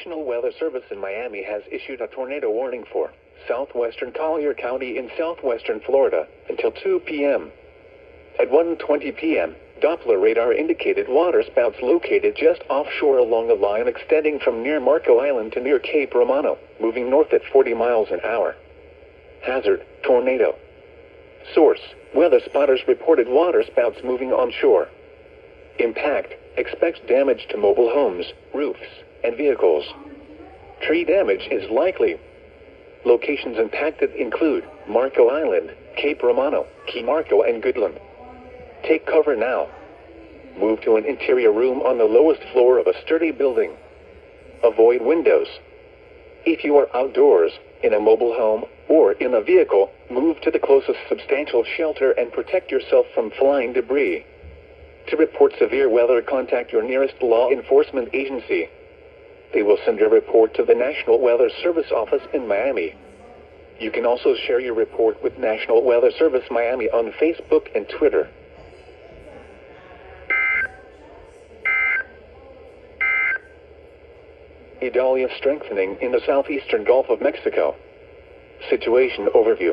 National Weather Service in Miami has issued a tornado warning for southwestern Collier County in southwestern Florida until 2 p.m. At 1:20 p.m., Doppler radar indicated waterspouts located just offshore along a line extending from near Marco Island to near Cape Romano, moving north at 40 miles an hour. Hazard: tornado. Source: weather spotters reported waterspouts moving onshore. Impact: expects damage to mobile homes, roofs, and vehicles. Tree damage is likely. Locations impacted include Marco Island, Cape Romano, Key Marco, and Goodland. Take cover now. Move to an interior room on the lowest floor of a sturdy building. Avoid windows. If you are outdoors, in a mobile home, or in a vehicle, move to the closest substantial shelter and protect yourself from flying debris. To report severe weather, contact your nearest law enforcement agency. They will send your report to the National Weather Service office in Miami. You can also share your report with National Weather Service Miami on Facebook and Twitter. Idalia strengthening in the southeastern Gulf of Mexico. Situation overview.